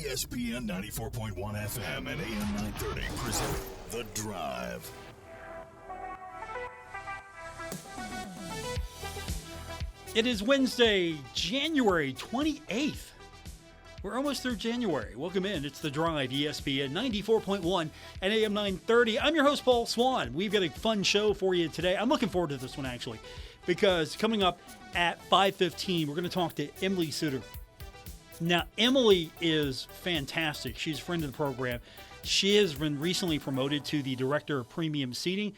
ESPN 94.1 FM and AM 930 present The Drive. It is Wednesday, January 28th. We're almost through January. Welcome in. It's The Drive, ESPN 94.1 and AM 930. I'm your host, Paul Swann. We've got a fun show for you today. I'm looking forward to this one, actually, because coming up at 5:15, we're going to talk to Emily Suter. Now, Emily is fantastic. She's a friend of the program. She has been recently promoted to the Director of Premium Seating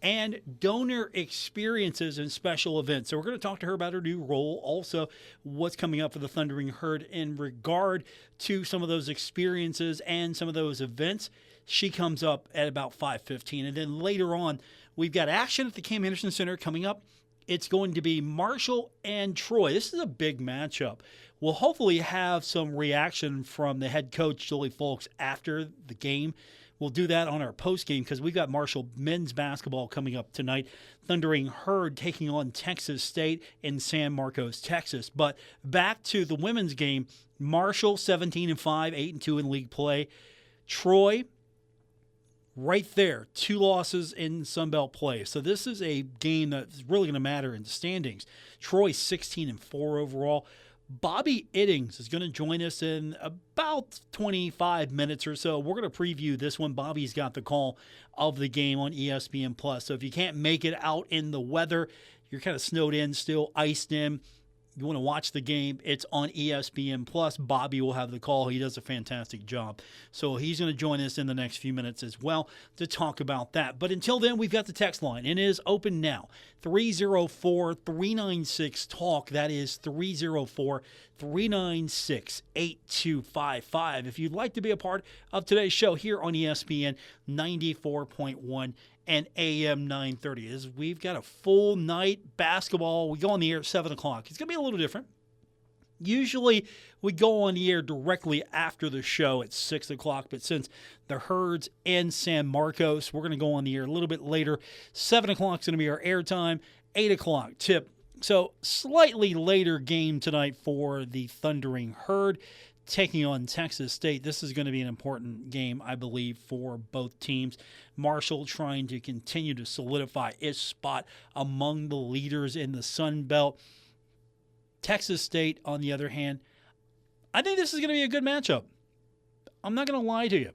and Donor Experiences and Special Events. So we're going to talk to her about her new role, also what's coming up for the Thundering Herd in regard to some of those experiences and some of those events. She comes up at about 5:15. And then later on, we've got action at the Cam Henderson Center coming up. It's going to be Marshall and Troy. This is a big matchup. We'll hopefully have some reaction from the head coach, Julie Folks, after the game. We'll do that on our post game because we've got Marshall men's basketball coming up tonight. Thundering Herd taking on Texas State in San Marcos, Texas. But back to the women's game, Marshall 17-5, 8-2 in league play. Troy, right there, 2 losses in Sunbelt play. So this is a game that's really going to matter in the standings. Troy 16-4 overall. Bobby Iddings is going to join us in about 25 minutes or so. We're going to preview this one. Bobby's got the call of the game on ESPN+. So if you can't make it out in the weather, you're kind of snowed in, still iced in, you want to watch the game, it's on ESPN+. Bobby will have the call. He does a fantastic job. So he's going to join us in the next few minutes as well to talk about that. But until then, we've got the text line. It is open now. 304-396-TALK. That is 304-396-8255. If you'd like to be a part of today's show here on ESPN 94.1 and AM 930. As we've got a full night basketball. We go on the air at 7 o'clock. It's going to be a little different. Usually we go on the air directly after the show at 6 o'clock, but since the Herd's in San Marcos, we're going to go on the air a little bit later. 7 o'clock is going to be our airtime, 8 o'clock tip. So slightly later game tonight for the Thundering Herd taking on Texas State. This is going to be an important game, I believe, for both teams. Marshall trying to continue to solidify its spot among the leaders in the Sun Belt. Texas State, on the other hand, I think this is going to be a good matchup. I'm not going to lie to you.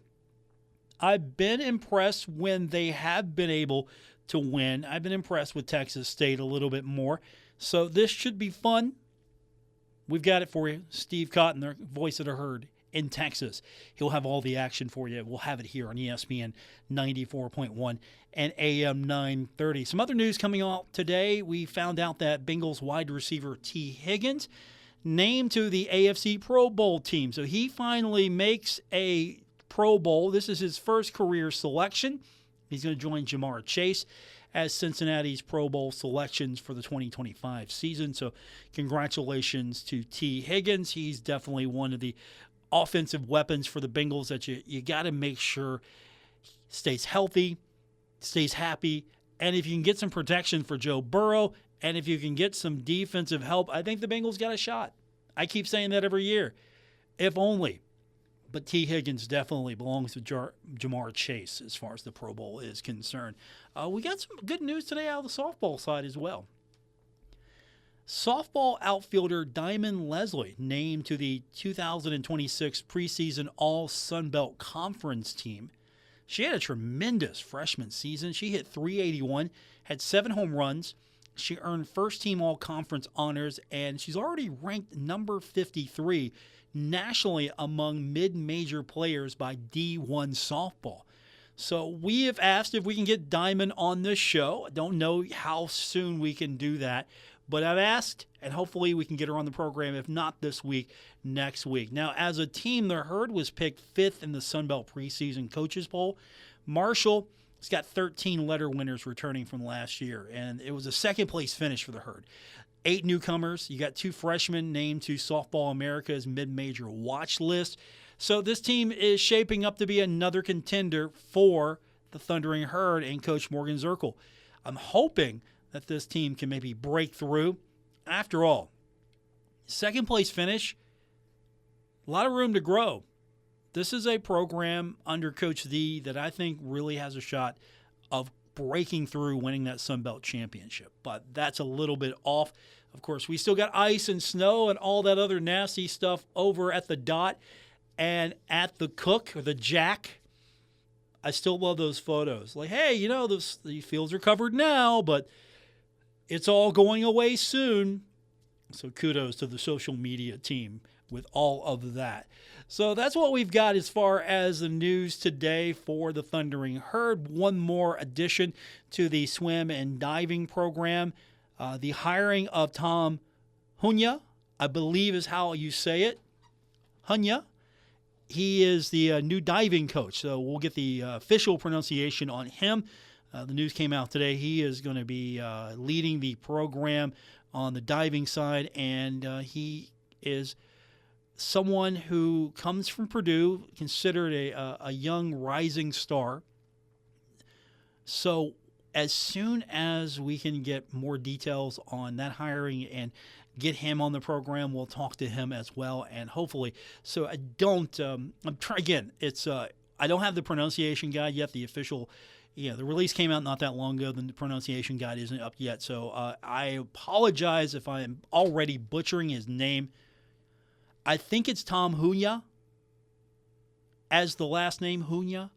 I've been impressed when they have been able to win. I've been impressed with Texas State a little bit more. So this should be fun. We've got it for you. Steve Cotton, the voice of the Herd in Texas. He'll have all the action for you. We'll have it here on ESPN 94.1 and AM 930. Some other news coming out today. We found out that Bengals wide receiver T. Higgins named to the AFC Pro Bowl team. So he finally makes a Pro Bowl. This is his first career selection. He's going to join Jamar Chase as Cincinnati's Pro Bowl selections for the 2025 season. So congratulations to T. Higgins. He's definitely one of the offensive weapons for the Bengals that you got to make sure stays healthy, stays happy, and if you can get some protection for Joe Burrow, and if you can get some defensive help, I think the Bengals got a shot. I keep saying that every year. If only. But T. Higgins definitely belongs to Jamar Chase as far as the Pro Bowl is concerned. We got some good news today out of the softball side as well. Softball outfielder Diamond Leslie named to the 2026 preseason All-Sun Belt Conference team. She had a tremendous freshman season. She hit .381, had 7 home runs. She earned first-team All-Conference honors, and she's already ranked number 53 nationally among mid-major players by D1 softball. So we have asked if we can get Diamond on this show. I don't know how soon we can do that, but I've asked, and hopefully we can get her on the program, if not this week, next week. Now, as a team, the Herd was picked 5th in the Sun Belt preseason coaches poll. Marshall has got 13 letter winners returning from last year, and it was a second-place finish for the Herd. 8 newcomers. You got 2 freshmen named to Softball America's mid-major watch list. So this team is shaping up to be another contender for the Thundering Herd and Coach Morgan Zirkle. I'm hoping that this team can maybe break through. After all, second place finish, a lot of room to grow. this is a program under Coach D that I think really has a shot of breaking through, winning that Sun Belt championship. But that's a little bit off. Of course, we still got ice and snow and all that other nasty stuff over at the Dot and at the Cook or the Jack. I still love those photos. Like, hey, you know, the fields are covered now, but it's all going away soon. So kudos to the social media team with all of that. So that's what we've got as far as the news today for the Thundering Herd. One more addition to the swim and diving program. The hiring of Tom Hunya, I believe is how you say it. Hunya. He is the new diving coach, so we'll get the official pronunciation on him. The news came out today. He is going to be leading the program on the diving side, and he is someone who comes from Purdue, considered a young rising star. So as soon as we can get more details on that hiring and get him on the program, we'll talk to him as well, and hopefully. So I don't. I'm trying again. It's I don't have the pronunciation guide yet. The official, the release came out not that long ago. The pronunciation guide isn't up yet. So I apologize if I am already butchering his name. I think it's Tom Hunya as the last name Hunya.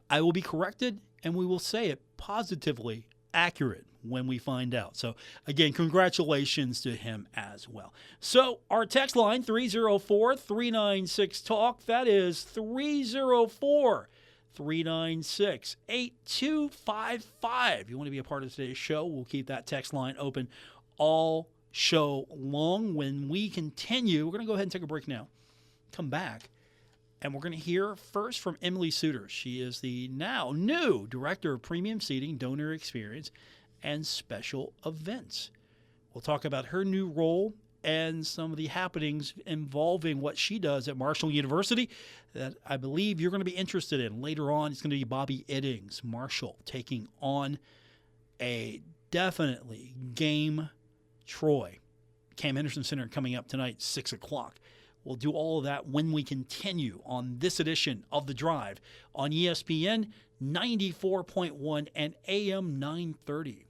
I will be corrected, and we will say it positively accurate when we find out. So, again, congratulations to him as well. So, our text line, 304-396-TALK. That is 304-396-8255. If you want to be a part of today's show, we'll keep that text line open all show long. When we continue, we're going to go ahead and take a break now. Come back. And we're going to hear first from Emily Suter. She is the now new Director of Premium Seating, Donor Experience, and Special Events. We'll talk about her new role and some of the happenings involving what she does at Marshall University that I believe you're going to be interested in. Later on, it's going to be Bobby Iddings, Marshall, taking on a definitely game Troy. Cam Henderson Center coming up tonight, 6 o'clock. We'll do all of that when we continue on this edition of The Drive on ESPN 94.1 and AM 930.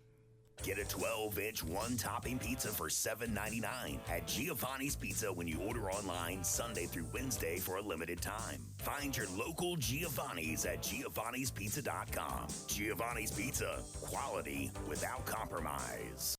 Get a 12-inch one-topping pizza for $7.99 at Giovanni's Pizza when you order online Sunday through Wednesday for a limited time. Find your local Giovanni's at giovannispizza.com. Giovanni's Pizza, quality without compromise.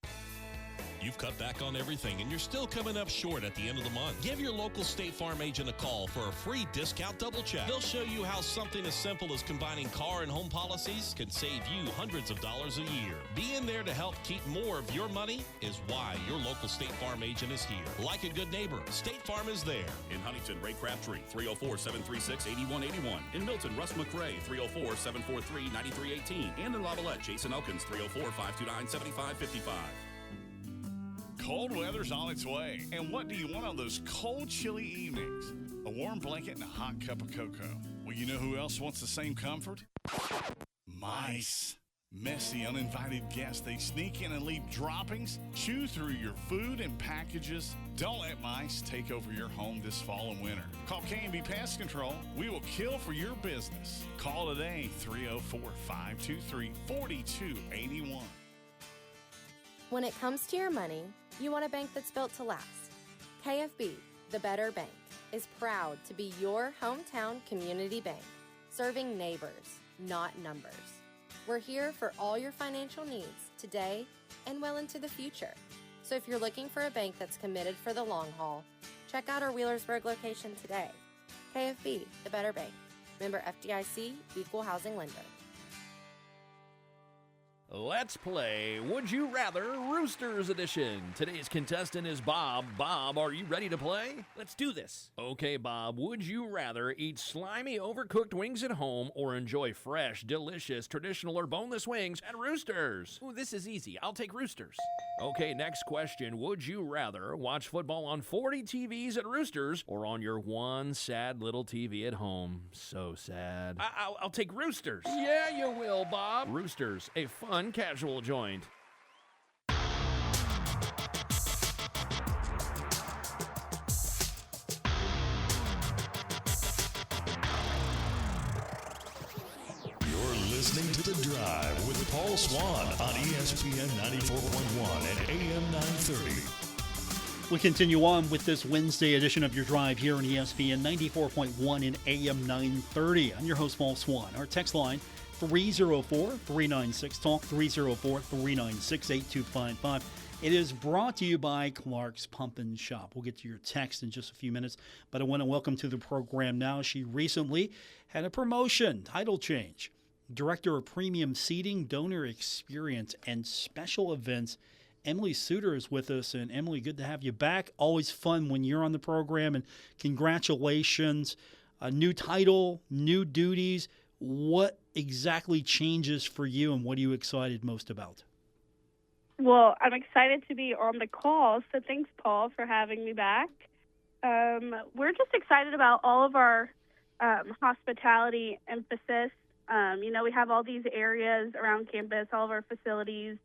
You've cut back on everything and you're still coming up short at the end of the month. Give your local State Farm agent a call for a free discount double check. They'll show you how something as simple as combining car and home policies can save you hundreds of dollars a year. Being there to help keep more of your money is why your local State Farm agent is here. Like a good neighbor, State Farm is there. In Huntington, Ray Crabtree, 304-736-8181. In Milton, Russ McRae, 304-743-9318. And in Lavallette, Jason Elkins, 304-529-7555. Cold weather's on its way, and what do you want on those cold, chilly evenings? A warm blanket and a hot cup of cocoa. Well, you know who else wants the same comfort? Mice. Messy, uninvited guests. They sneak in and leave droppings, chew through your food and packages. Don't let mice take over your home this fall and winter. Call K&B Pest Control. We will kill for your business. Call today, 304-523-4281. When it comes to your money, you want a bank that's built to last. KFB, the Better Bank, is proud to be your hometown community bank, serving neighbors, not numbers. We're here for all your financial needs today and well into the future. So if you're looking for a bank that's committed for the long haul, check out our Wheelersburg location today. KFB, the Better Bank. Member FDIC, Equal Housing Lender. Let's play Would You Rather Roosters Edition. Today's contestant is Bob. Bob, are you ready to play? Let's do this. Okay, Bob, would you rather eat slimy, overcooked wings at home or enjoy fresh, delicious, traditional, or boneless wings at Roosters? Ooh, this is easy. I'll take Roosters. Okay, next question. Would you rather watch football on 40 TVs at Roosters or on your one sad little TV at home? So sad. I'll take Roosters. Yeah, you will, Bob. Roosters, a fun casual joint. listening to The Drive with Paul Swann on ESPN 94.1 and AM 930. We continue on with this Wednesday edition of Your Drive here on ESPN 94.1 and AM 930. I'm your host, Paul Swann. Our text line, 304-396-TALK, 304-396-8255. It is brought to you by Clark's Pump and Shop. We'll get to your text in just a few minutes, but I want to welcome to the program now. She recently had a promotion, title change. Director of Premium Seating, Donor Experience, and Special Events. Emily Suter is with us. And Emily, good to have you back. Always fun when you're on the program, and congratulations. A new title, new duties. What exactly changes for you, and what are you excited most about? Well, I'm excited to be on the call, so thanks, Paul, for having me back. We're just excited about all of our hospitality emphasis. We have all these areas around campus, all of our facilities,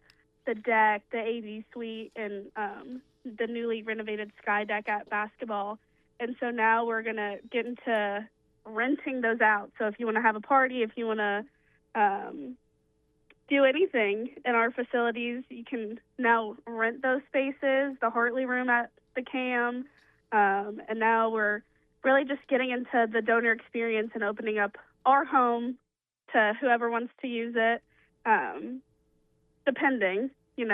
the deck, the AV suite, and the newly renovated Sky Deck at basketball. And so now we're going to get into renting those out. So if you want to have a party, if you want to do anything in our facilities, you can now rent those spaces, the Hartley Room at the CAM, and now we're really just getting into the donor experience and opening up our home to whoever wants to use it, depending, you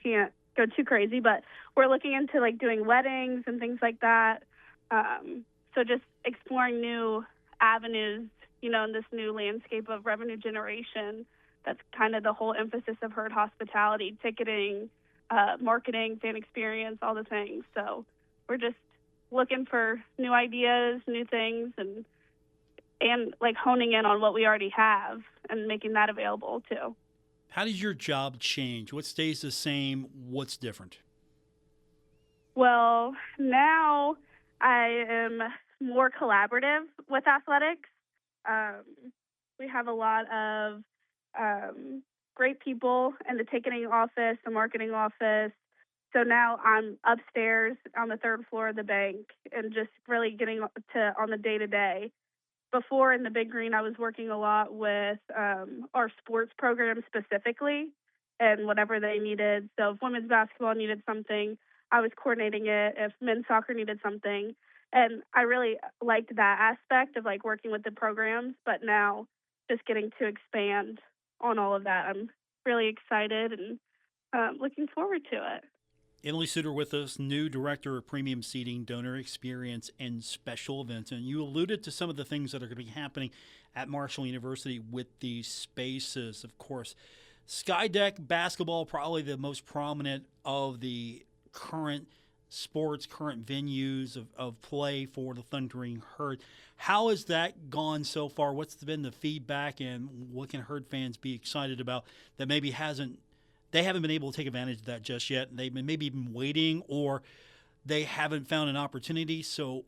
can't go too crazy, but we're looking into doing weddings and things like that. So just exploring new avenues, in this new landscape of revenue generation. That's kind of the whole emphasis of Herd Hospitality, ticketing, marketing, fan experience, all the things. So we're just looking for new ideas, new things, and honing in on what we already have and making that available too. How does your job change? What stays the same? What's different? Well, now I am more collaborative with athletics. We have a lot of great people in the ticketing office, the marketing office. So now I'm upstairs on the third floor of the bank and just really getting on the day-to-day. Before in the Big Green, I was working a lot with our sports program specifically and whatever they needed. So if women's basketball needed something, I was coordinating it. If men's soccer needed something. And I really liked that aspect of working with the programs, but now just getting to expand on all of that. I'm really excited and looking forward to it. Emily Suter with us, new Director of Premium Seating, Donor Experience, and Special Events. And you alluded to some of the things that are going to be happening at Marshall University with these spaces. Of course, Sky Deck basketball, probably the most prominent of the current sports, current venues of play for the Thundering Herd. How has that gone so far? What's been the feedback, and what can Herd fans be excited about that maybe they haven't been able to take advantage of that just yet? They've been maybe been waiting, or they haven't found an opportunity. So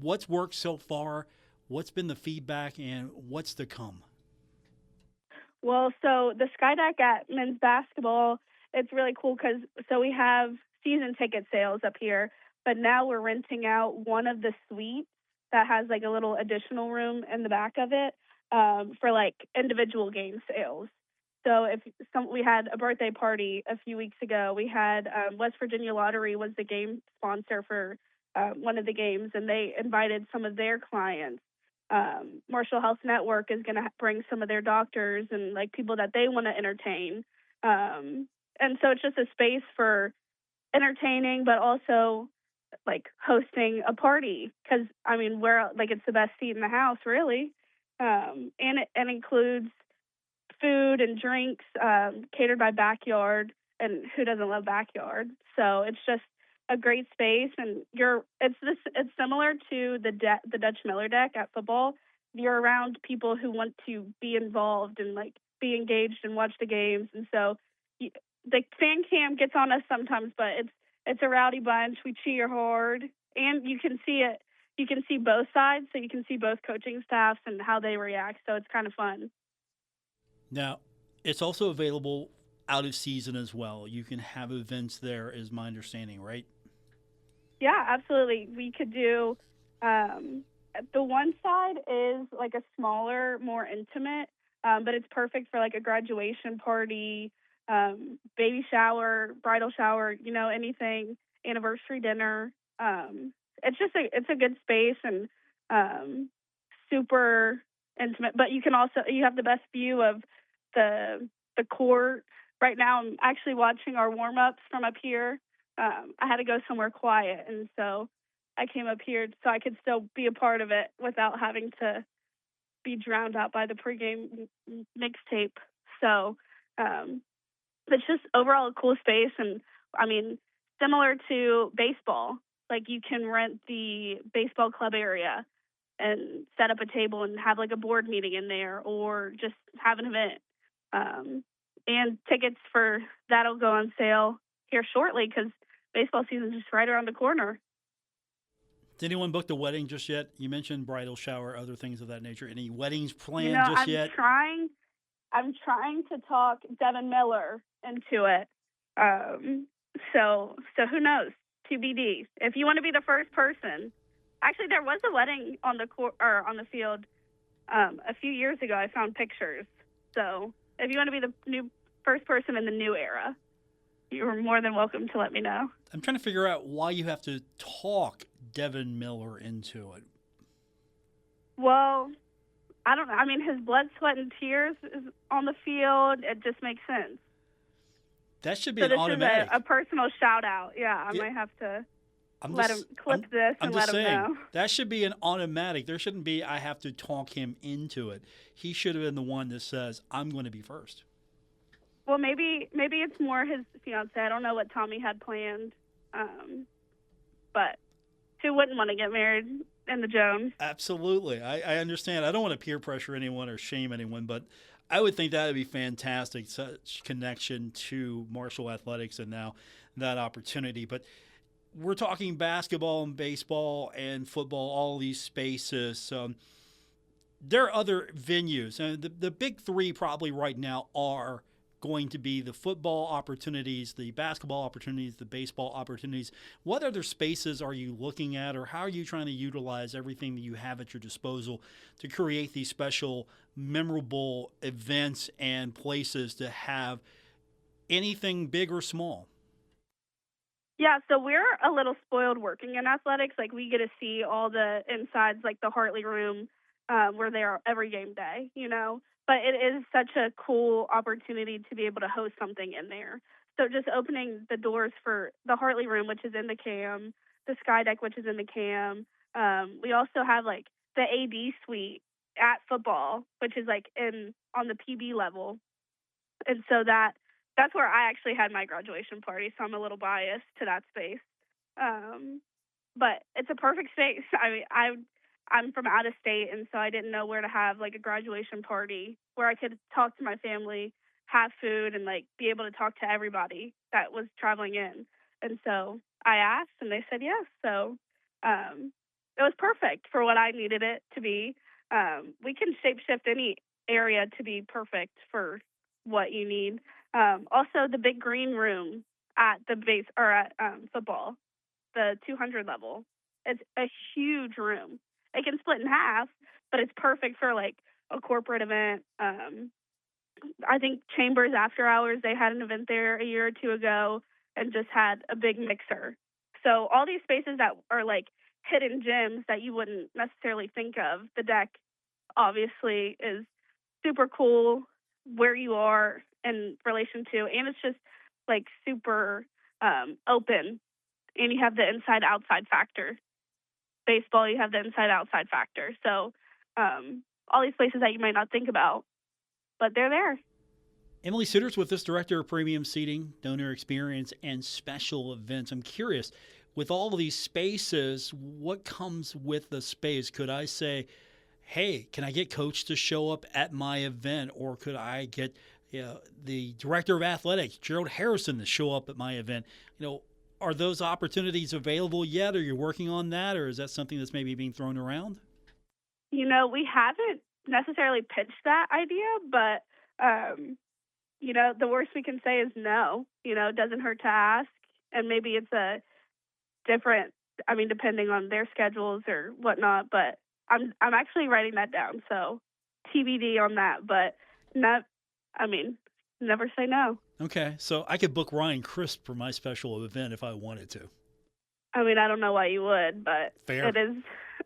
what's worked so far? What's been the feedback, and what's to come? Well, so the Sky Deck at men's basketball, it's really cool because we have season ticket sales up here, but now we're renting out one of the suites that has a little additional room in the back of it for individual game sales. So we had a birthday party a few weeks ago. We had West Virginia Lottery was the game sponsor for one of the games, and they invited some of their clients. Marshall Health Network is going to bring some of their doctors and people that they want to entertain. And so it's just a space for entertaining, but also hosting a party because we're it's the best seat in the house really, and it includes food and drinks catered by Backyard, and who doesn't love Backyard? So it's just a great space, and it's similar to the Dutch Miller deck at football. You're around people who want to be involved and be engaged and watch the games, and so the fan cam gets on us sometimes, but it's a rowdy bunch. We cheer hard, and you can see it. You can see both sides, so you can see both coaching staffs and how they react. So it's kind of fun. Now, it's also available out of season as well. You can have events there, is my understanding, right? Yeah, absolutely. We could do the one side is a smaller, more intimate but it's perfect for like a graduation party, baby shower, bridal shower, anything, anniversary dinner. It's a good space and super intimate. But you have the best view of the court. Right now, I'm actually watching our warm ups from up here. I had to go somewhere quiet, and so I came up here so I could still be a part of it without having to be drowned out by the pregame mixtape. So it's just overall a cool space, and I mean, similar to baseball, like you can rent the baseball club area and set up a table and have like a board meeting in there, or just have an event. And tickets for that'll go on sale here shortly because baseball season's just right around the corner. Did anyone book the wedding just yet? You mentioned bridal shower, other things of that nature. Any weddings planned yet? I'm trying to talk Devin Miller into it. So who knows? TBD. If you want to be the first person, actually there was a wedding on the court or on the field a few years ago. I found pictures. So if you want to be the first person in the new era, you're more than welcome to let me know. I'm trying to figure out why you have to talk Devin Miller into it. Well, I don't know. I mean, his blood, sweat, and tears is on the field. It just makes sense. That should be an automatic. Is a personal shout out. Yeah, I might have to let him clip this and let him know. That should be an automatic. There shouldn't be, I have to talk him into it. He should have been the one that says, I'm going to be first. Well, maybe it's more his fiance. I don't know what Tommy had planned, but who wouldn't want to get married in the Jones? Absolutely. I understand. I don't want to peer pressure anyone or shame anyone, but I would think that would be fantastic, such connection to Marshall Athletics and now that opportunity. But we're talking basketball and baseball and football, all these spaces. There are other venues. The big three probably right now are going to be the football opportunities, the basketball opportunities, the baseball opportunities. What other spaces are you looking at, or how are you trying to utilize everything that you have at your disposal to create these special, memorable events and places to have anything big or small? Yeah, so we're a little spoiled working in athletics. Like, we get to see all the insides, like the Hartley Room, we're there every game day, But it is such a cool opportunity to be able to host something in there. So just opening the doors for the Hartley Room, which is in the CAM, the Sky Deck, which is in the CAM. We also have like the AD suite at football, which is like on the PB level. And so that's where I actually had my graduation party. So I'm a little biased to that space. But it's a perfect space. I mean, I'm from out of state, and so I didn't know where to have like a graduation party where I could talk to my family, have food, and like be able to talk to everybody that was traveling in. And so I asked, and they said yes. So it was perfect for what I needed it to be. We can shapeshift any area to be perfect for what you need. Also, the big green room at the base or at football, the 200 level, it's a huge room. It can split in half, but it's perfect for like a corporate event. I think Chambers After Hours, they had an event there a year or two ago and just had a big mixer. So all these spaces that are like hidden gems that you wouldn't necessarily think of. The deck obviously is super cool where you are in relation to, and it's just like super open, and you have the inside-outside factor. Baseball, you have the inside-outside factor. So all these places that you might not think about, but they're there. Emily Suter's with us, Director of Premium Seating, Donor Experience, and Special Events. I'm curious, with all of these spaces, what comes with the space? Could I say, hey, can I get Coach to show up at my event? Or could I get the Director of Athletics, Gerald Harrison, to show up at my event? Are those opportunities available yet? Are you working on that, or is that something that's maybe being thrown around? We haven't necessarily pitched that idea, but, the worst we can say is no. It doesn't hurt to ask, and maybe it's a different, depending on their schedules or whatnot, but I'm actually writing that down, so TBD on that. But not, I mean, never say no. Okay, so I could book Ryan Crisp for my special event if I wanted to. I mean, I don't know why you would, but Fair. it is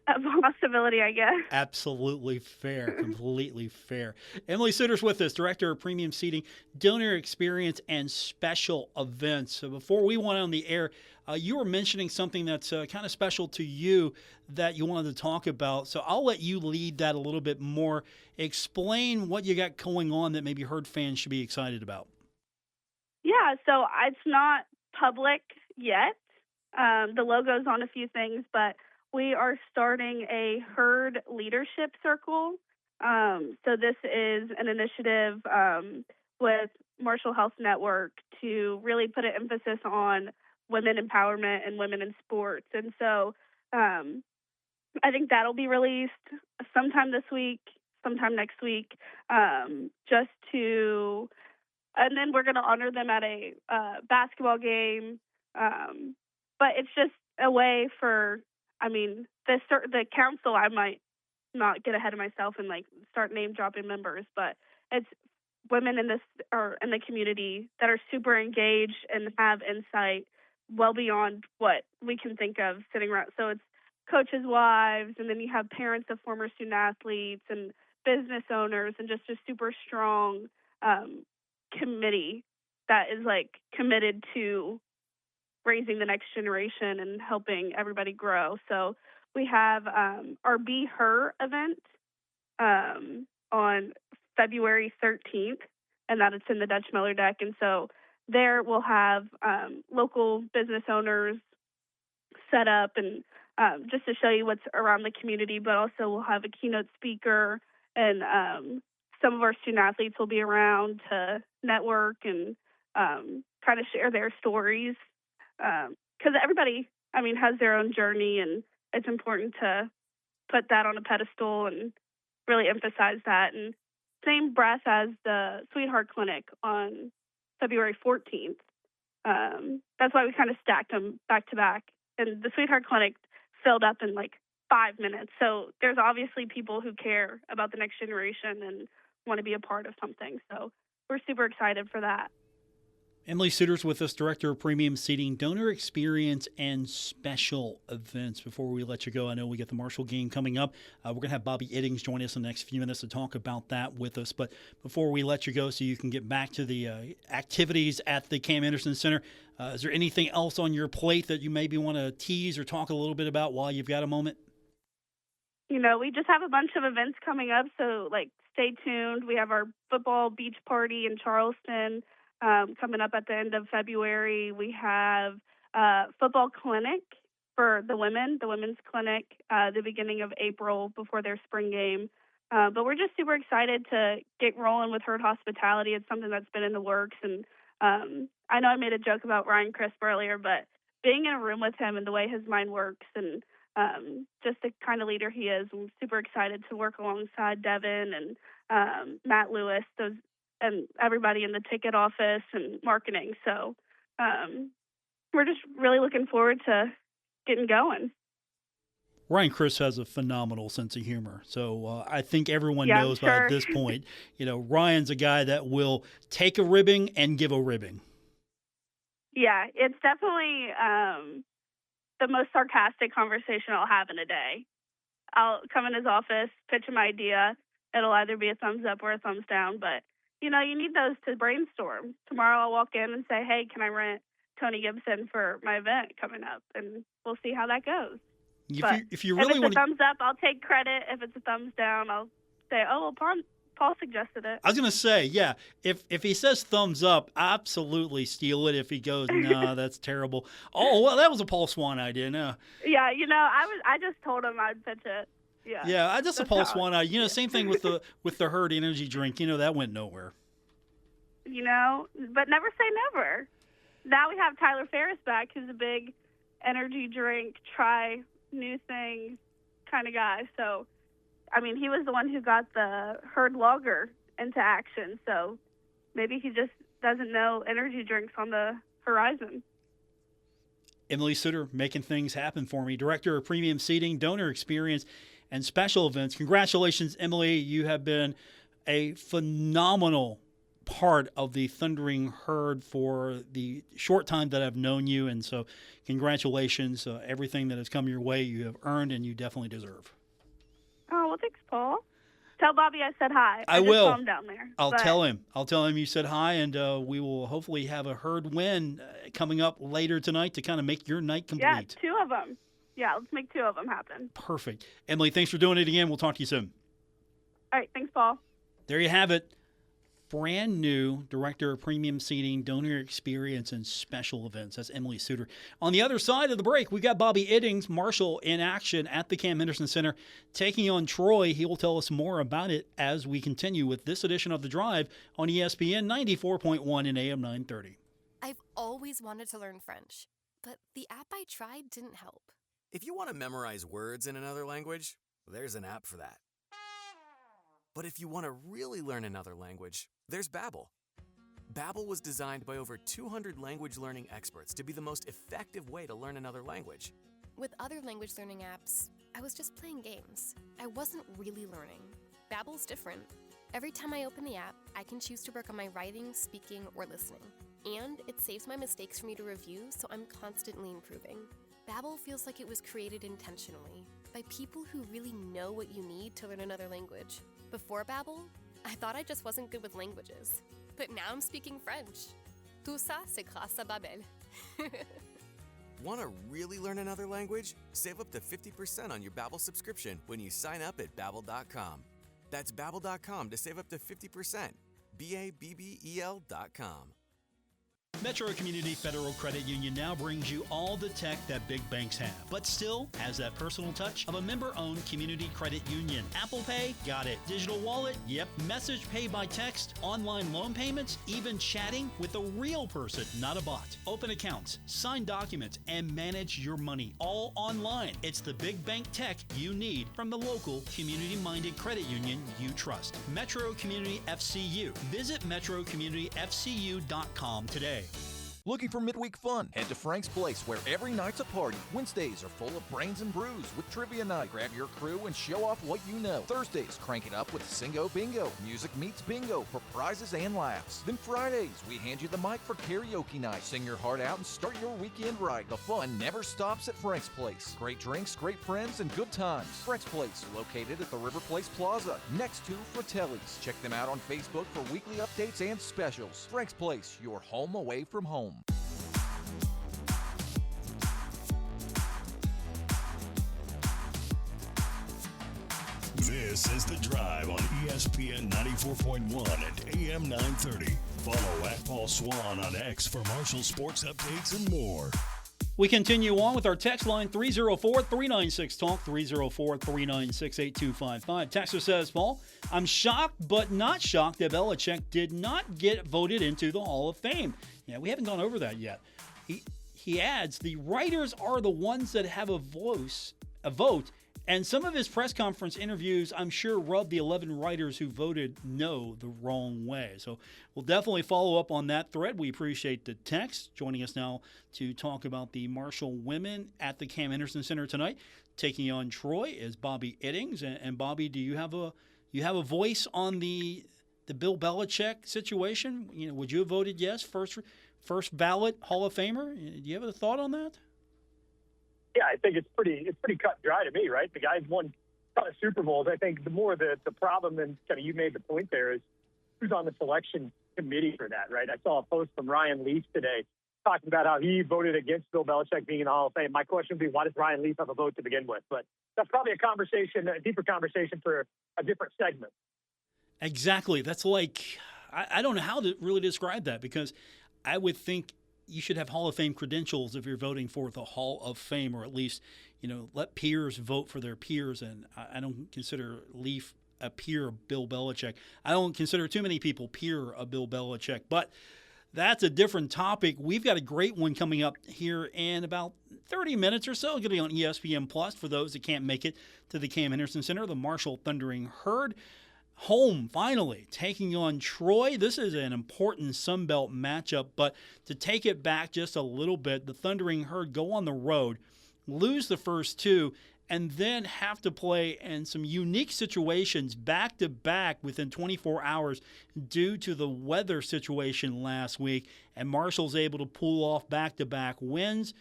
a possibility, I guess. Absolutely fair. Completely fair. Emily Suter's with us, Director of Premium Seating, Donor Experience, and Special Events. So before we went on the air, you were mentioning something that's kind of special to you that you wanted to talk about. So I'll let you lead that a little bit more. Explain what you got going on that maybe Herd fans should be excited about. Yeah, so it's not public yet. The logo's on a few things, but we are starting a Herd Leadership Circle. So this is an initiative with Marshall Health Network to really put an emphasis on women empowerment and women in sports. And so I think that'll be released sometime this week, sometime next week, just to, and then we're going to honor them at a basketball game. But it's just a way for, I mean, the council, I might not get ahead of myself and like start name dropping members, but it's women in this or in the community that are super engaged and have insight well beyond what we can think of sitting around. So it's coaches' wives, and then you have parents of former student athletes and business owners, and just a super strong committee that is like committed to raising the next generation and helping everybody grow. So we have our Be Her event on February 13th, and that it's in the Dutch Miller Deck. And so there we'll have local business owners set up and just to show you what's around the community, but also we'll have a keynote speaker, and some of our student athletes will be around to network and kind of share their stories. Because everybody, I mean, has their own journey, and it's important to put that on a pedestal and really emphasize that. And same breath as the Sweetheart Clinic on February 14th. That's why we kind of stacked them back to back. And the Sweetheart Clinic filled up in like 5 minutes. So there's obviously people who care about the next generation and want to be a part of something. So we're super excited for that. Emily Suter's with us, Director of Premium Seating, Donor Experience, and Special Events. Before we let you go, I know we got the Marshall game coming up. We're going to have Bobby Iddings join us in the next few minutes to talk about that with us. But before we let you go, so you can get back to the activities at the Cam Anderson Center, is there anything else on your plate that you maybe want to tease or talk a little bit about while you've got a moment? You know, we just have a bunch of events coming up, so like stay tuned. We have our football beach party in Charleston coming up at the end of February. We have football clinic for the women's clinic, the beginning of April before their spring game. But we're just super excited to get rolling with Herd Hospitality. It's something that's been in the works. And I know I made a joke about Ryan Crisp earlier, but being in a room with him and the way his mind works and just the kind of leader he is, I'm super excited to work alongside Devin and Matt Lewis, and everybody in the ticket office and marketing. So we're just really looking forward to getting going. Ryan Crisp has a phenomenal sense of humor. So I think everyone knows by this point, Ryan's a guy that will take a ribbing and give a ribbing. Yeah, it's definitely the most sarcastic conversation I'll have in a day. I'll come in his office, pitch him an idea. It'll either be a thumbs up or a thumbs down, but you need those to brainstorm. Tomorrow I'll walk in and say, hey, can I rent Tony Gibson for my event coming up? And we'll see how that goes. If you really want a thumbs up, I'll take credit. If it's a thumbs down, I'll say, oh, well, Paul suggested it. I was going to say, yeah, if he says thumbs up, absolutely steal it. If he goes, no, that's terrible. Oh, well, that was a Paul Swann idea. No. Yeah, I just told him I'd pitch it. Yeah, that's a Paul Swann idea. Same thing with the Herd energy drink. That went nowhere. But never say never. Now we have Tyler Ferris back, who's a big energy drink, try new things kind of guy. So, I mean, he was the one who got the Herd Lager into action. So maybe he just doesn't know energy drinks on the horizon. Emily Suter making things happen for me. Director of Premium Seating, Donor Experience, and Special Events. Congratulations, Emily. You have been a phenomenal part of the Thundering Herd for the short time that I've known you. And so congratulations. Everything that has come your way, you have earned and you definitely deserve. Oh, well, thanks, Paul. Tell Bobby I said hi. I just will. saw him down there. I'll tell him. I'll tell him you said hi, and we will hopefully have a Herd win coming up later tonight to kind of make your night complete. Yeah, 2 of them. Yeah, let's make 2 of them happen. Perfect. Emily, thanks for doing it again. We'll talk to you soon. All right, thanks, Paul. There you have it. Brand new Director of Premium Seating, Donor Experience, and Special Events. That's Emily Suter. On the other side of the break, we got Bobby Iddings, Marshall, in action at the Cam Henderson Center, taking on Troy. He will tell us more about it as we continue with this edition of The Drive on ESPN 94.1 and AM 930. I've always wanted to learn French, but the app I tried didn't help. If you want to memorize words in another language, there's an app for that. But if you want to really learn another language, there's Babbel. Babbel was designed by over 200 language learning experts to be the most effective way to learn another language. With other language learning apps, I was just playing games. I wasn't really learning. Babbel's different. Every time I open the app, I can choose to work on my writing, speaking, or listening. And it saves my mistakes for me to review, so I'm constantly improving. Babbel feels like it was created intentionally by people who really know what you need to learn another language. Before Babbel, I thought I just wasn't good with languages. But now I'm speaking French. Tout ça, c'est grâce à Babbel. Want to really learn another language? Save up to 50% on your Babbel subscription when you sign up at Babbel.com. That's Babbel.com to save up to 50%. Babbel.com. Metro Community Federal Credit Union now brings you all the tech that big banks have, but still has that personal touch of a member-owned community credit union. Apple Pay? Got it. Digital wallet? Yep. Message pay by text, online loan payments, even chatting with a real person, not a bot. Open accounts, sign documents, and manage your money all online. It's the big bank tech you need from the local community-minded credit union you trust. Metro Community FCU. Visit metrocommunityfcu.com today. Looking for midweek fun? Head to Frank's Place, where every night's a party. Wednesdays are full of brains and brews with trivia night. Grab your crew and show off what you know. Thursdays, crank it up with Singo Bingo. Music meets bingo for prizes and laughs. Then Fridays, we hand you the mic for karaoke night. Sing your heart out and start your weekend right. The fun never stops at Frank's Place. Great drinks, great friends, and good times. Frank's Place, located at the River Place Plaza, next to Fratelli's. Check them out on Facebook for weekly updates and specials. Frank's Place, your home away from home. This is The Drive on ESPN 94.1 and AM 930. Follow at Paul Swann on X for Marshall sports updates and more. We continue on with our text line 304-396-TALK, 304-396-8255. Texter says, Paul, I'm shocked but not shocked that Belichick did not get voted into the Hall of Fame. Yeah, we haven't gone over that yet. He adds, the writers are the ones that have a vote, and some of his press conference interviews, I'm sure, rubbed the 11 writers who voted no the wrong way. So we'll definitely follow up on that thread. We appreciate the text. Joining us now to talk about the Marshall women at the Cam Henderson Center tonight, taking on Troy, is Bobby Iddings. And Bobby, do you have a voice on the Bill Belichick situation? You know, would you have voted yes, first ballot Hall of Famer? Do you have a thought on that? Yeah, I think it's pretty cut and dry to me, right? The guy's won a ton of Super Bowls. I think the more the problem, and kind of you made the point there, is who's on the selection committee for that, right? I saw a post from Ryan Leaf today talking about how he voted against Bill Belichick being in the Hall of Fame. My question would be, why does Ryan Leaf have a vote to begin with? But that's probably a deeper conversation for a different segment. Exactly. That's like, I don't know how to really describe that, because I would think you should have Hall of Fame credentials if you're voting for the Hall of Fame, or at least, let peers vote for their peers. And I don't consider Leaf a peer of Bill Belichick. I don't consider too many people peer of Bill Belichick, but that's a different topic. We've got a great one coming up here in about 30 minutes or so. Going to be on ESPN Plus for those that can't make it to the Cam Henderson Center. The Marshall Thundering Herd, home finally, taking on Troy. This is an important Sun Belt matchup, but to take it back just a little bit, the Thundering Herd go on the road, lose the first two, and then have to play in some unique situations back-to-back within 24 hours due to the weather situation last week, and Marshall's able to pull off back-to-back wins.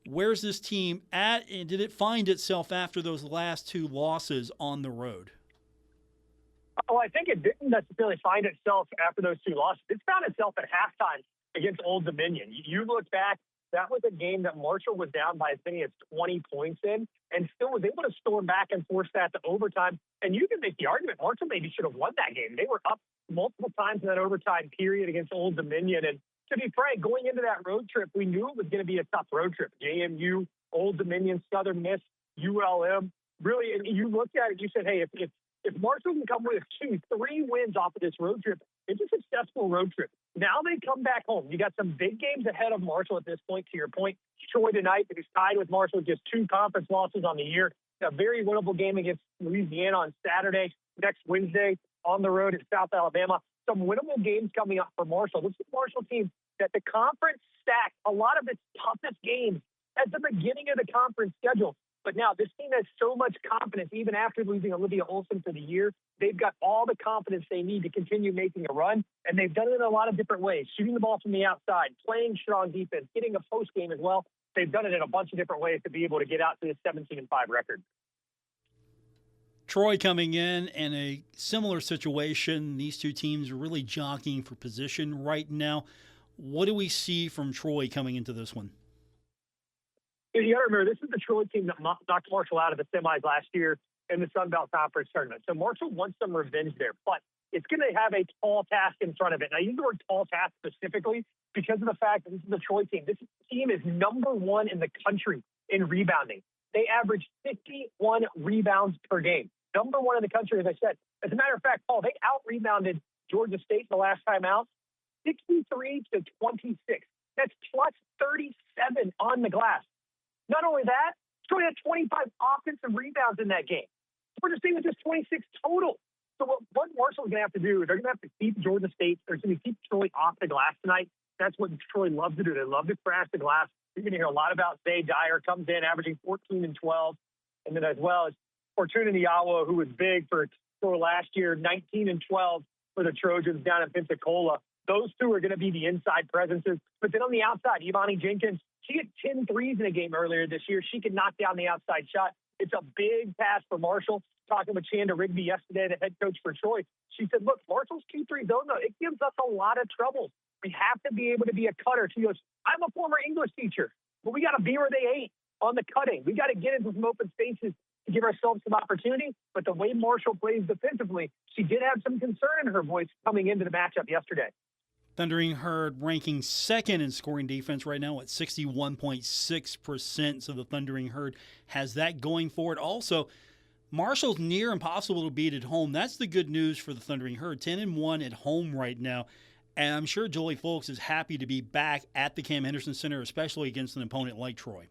Where's this team at, and did it find itself after those last two losses on the road? Oh, I think it didn't necessarily find itself after those two losses. It found itself at halftime against Old Dominion. You look back, that was a game that Marshall was down by as many as 20 points in and still was able to storm back and force that to overtime. And you can make the argument Marshall maybe should have won that game. They were up multiple times in that overtime period against Old Dominion. And to be frank, going into that road trip, we knew it was going to be a tough road trip. JMU, Old Dominion, Southern Miss, ULM. Really, and you looked at it, you said, hey, if Marshall can come with 2-3 wins off of this road trip, it's a successful road trip. Now they come back home. You got some big games ahead of Marshall at this point, to your point. Troy tonight is tied with Marshall with just 2 conference losses on the year. A very winnable game against Louisiana on Saturday. Next Wednesday on the road at South Alabama. Some winnable games coming up for Marshall. This is a Marshall team that the conference stacked a lot of its toughest games at the beginning of the conference schedule. But now this team has so much confidence, even after losing Olivia Olson for the year. They've got all the confidence they need to continue making a run, and they've done it in a lot of different ways. Shooting the ball from the outside, playing strong defense, getting a post game as well. They've done it in a bunch of different ways to be able to get out to this 17-5 record. Troy coming in a similar situation. These two teams are really jockeying for position right now. What do we see from Troy coming into this one? You got to remember, this is the Troy team that knocked Marshall out of the semis last year in the Sun Belt Conference tournament. So Marshall wants some revenge there, but it's going to have a tall task in front of it. And I use the word tall task specifically because of the fact that this is the Troy team. This team is number 1 in the country in rebounding. They average 51 rebounds per game. Number 1 in the country, as I said. As a matter of fact, Paul, they out-rebounded Georgia State the last time out, 63-26. That's plus 37 on the glass. Not only that, Troy had 25 offensive rebounds in that game. Georgia State was just 26 total. So what Marshall's going to have to do is they're going to have to keep Georgia State, they're going to keep Troy off the glass tonight. That's what Troy loves to do. They love to crash the glass. You're going to hear a lot about Zay Dyer, comes in averaging 14 and 12. And then as well as Fortuna Niawa, who was big for last year, 19 and 12 for the Trojans down in Pensacola. Those two are going to be the inside presences. But then on the outside, Imani Jenkins, she had 10 threes in a game earlier this year. She could knock down the outside shot. It's a big pass for Marshall. Talking with Chanda Rigby yesterday, the head coach for Troy, she said, look, Marshall's 2-3 zone, though, it gives us a lot of trouble. We have to be able to be a cutter. She goes, I'm a former English teacher, but we got to be where they ain't on the cutting. We got to get into some open spaces to give ourselves some opportunity. But the way Marshall plays defensively, she did have some concern in her voice coming into the matchup yesterday. Thundering Herd ranking second in scoring defense right now at 61.6%. So the Thundering Herd has that going for it. Also, Marshall's near impossible to beat at home. That's the good news for the Thundering Herd. 10-1 at home right now. And I'm sure Jolie Folks is happy to be back at the Cam Henderson Center, especially against an opponent like Troy.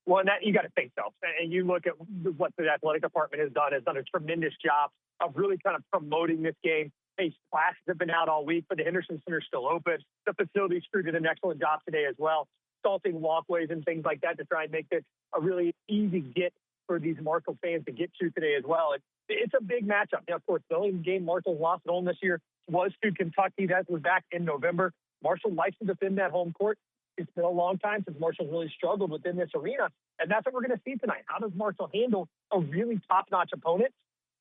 Well, and that, you got to think so. And you look at what the athletic department has done a tremendous job of really kind of promoting this game. Hey, classes have been out all week, but the Henderson Center is still open. The facilities crew did an excellent job today as well, salting walkways and things like that to try and make this a really easy get for these Marshall fans to get to today as well. It's a big matchup. Now, of course, the only game Marshall lost at home this year was to Kentucky. That was back in November. Marshall likes to defend that home court. It's been a long time since Marshall's really struggled within this arena, and that's what we're going to see tonight. How does Marshall handle a really top-notch opponent?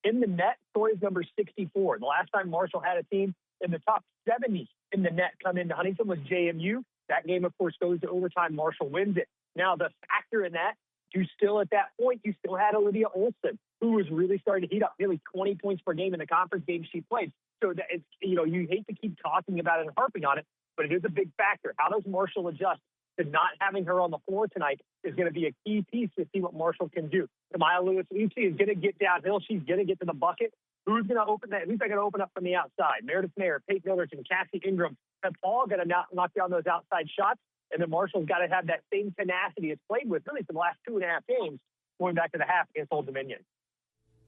In the net, Troy's number 64. The last time Marshall had a team in the top 70 in the net come into Huntington was JMU. That game, of course, goes to overtime. Marshall wins it. Now, the factor in that, you still at that point, you still had Olivia Olson, who was really starting to heat up, nearly 20 points per game in the conference games she played. So that it's, you hate to keep talking about it and harping on it, but it is a big factor. How does Marshall adjust to not having her on the floor tonight is going to be a key piece to see what Marshall can do. Tamaya Lewis-Lucy is going to get downhill. She's going to get to the bucket. Who's going to open that? Who's going to open up from the outside? Meredith Mayer, Peyton Millerton, Cassie Ingram have all got to knock down those outside shots. And then Marshall's got to have that same tenacity it's played with really for the last 2.5 games going back to the half against Old Dominion.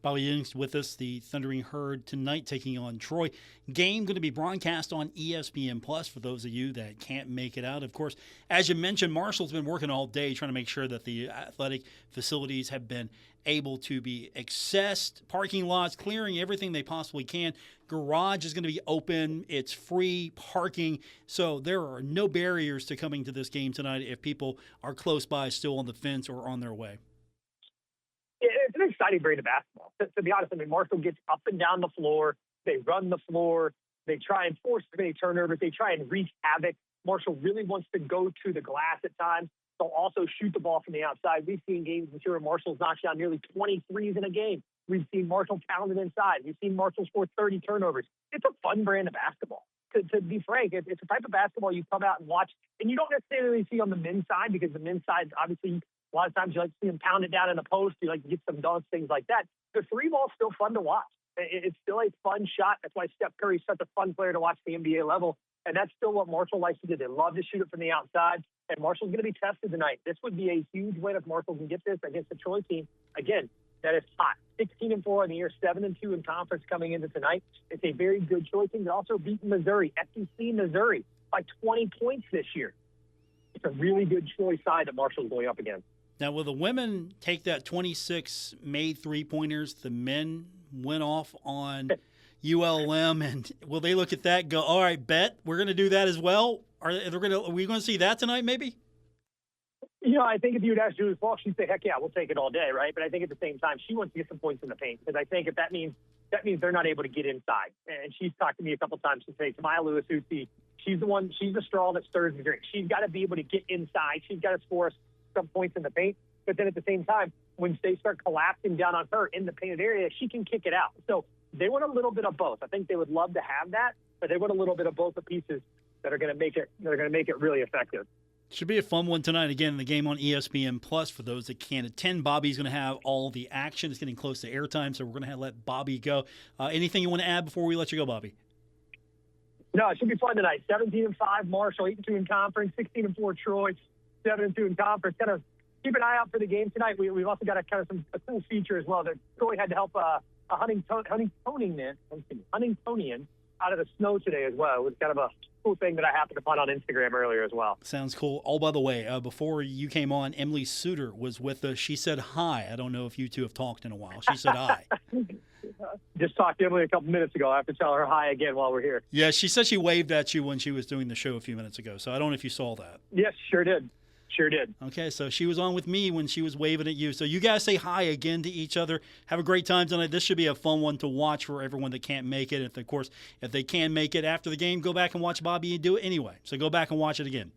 Bobby Iddings with us, the Thundering Herd tonight taking on Troy. Game going to be broadcast on ESPN Plus for those of you that can't make it out. Of course, as you mentioned, Marshall's been working all day trying to make sure that the athletic facilities have been able to be accessed, parking lots, clearing everything they possibly can. Garage is going to be open. It's free parking. So there are no barriers to coming to this game tonight if people are close by, still on the fence or on their way. It's an exciting brand of basketball. To be honest, I mean, Marshall gets up and down the floor. They run the floor. They try and force many turnovers. They try and wreak havoc. Marshall really wants to go to the glass at times. They'll also shoot the ball from the outside. We've seen games this year where Marshall's knocked down nearly 23s in a game. We've seen Marshall pound it inside. We've seen Marshall score 30 turnovers. It's a fun brand of basketball. To be frank, it's a type of basketball you come out and watch, and you don't necessarily see on the men's side because the men's side, obviously, a lot of times you like to see them pound it down in the post. You like to get some dunks, things like that. The three ball's still fun to watch. It's still a fun shot. That's why Steph Curry's such a fun player to watch at the NBA level. And that's still what Marshall likes to do. They love to shoot it from the outside. And Marshall's going to be tested tonight. This would be a huge win if Marshall can get this against the Troy team. Again, that is hot. 16-4 on the year, 7-2 in conference coming into tonight. It's a very good Troy team. They also beat Missouri, SEC Missouri, by 20 points this year. It's a really good Troy side that Marshall's going up against. Now, will the women take that 26 made three-pointers the men went off on ULM, and will they look at that and go, all right, bet, we're going to do that as well? Are we going to see that tonight maybe? You know, I think if you would ask Julie Falk, she'd say, heck yeah, we'll take it all day, right? But I think at the same time, she wants to get some points in the paint because I think if that means they're not able to get inside. And she's talked to me a couple of times. She'd say, Tamaya Lewis-Uzi, she's the straw that stirs the drink. She's got to be able to get inside. She's got to score us some points in the paint. But then at the same time, when they start collapsing down on her in the painted area, she can kick it out. So they want a little bit of both. I think they would love to have that, but they want a little bit of both the pieces that are going to make it really effective. Should be a fun one tonight. Again, the game on ESPN Plus for those that can't attend. Bobby's going to have all the action. It's getting close to airtime, so we're going to let Bobby go. Anything you want to add before we let you go, Bobby? No, it should be fun tonight. 17-5 Marshall, 8-2 in conference, 16-4 Troy, 7-2 in conference. Kind of keep an eye out for the game tonight. We've also got a cool feature as well that Troy had to help a Huntingtonian out of the snow today as well. It was kind of a cool thing that I happened to find on Instagram earlier as well. Sounds cool. Oh, by the way, before you came on, Emily Suter was with us. She said hi. I don't know if you two have talked in a while. She said hi. Just talked to Emily a couple minutes ago. I have to tell her hi again while we're here. Yeah, she said she waved at you when she was doing the show a few minutes ago, so I don't know if you saw that. Yes, sure did. Sure did. Okay, so she was on with me when she was waving at you. So you guys say hi again to each other. Have a great time tonight. This should be a fun one to watch for everyone that can't make it. If they can make it after the game, go back and watch Bobby and do it anyway. So go back and watch it again.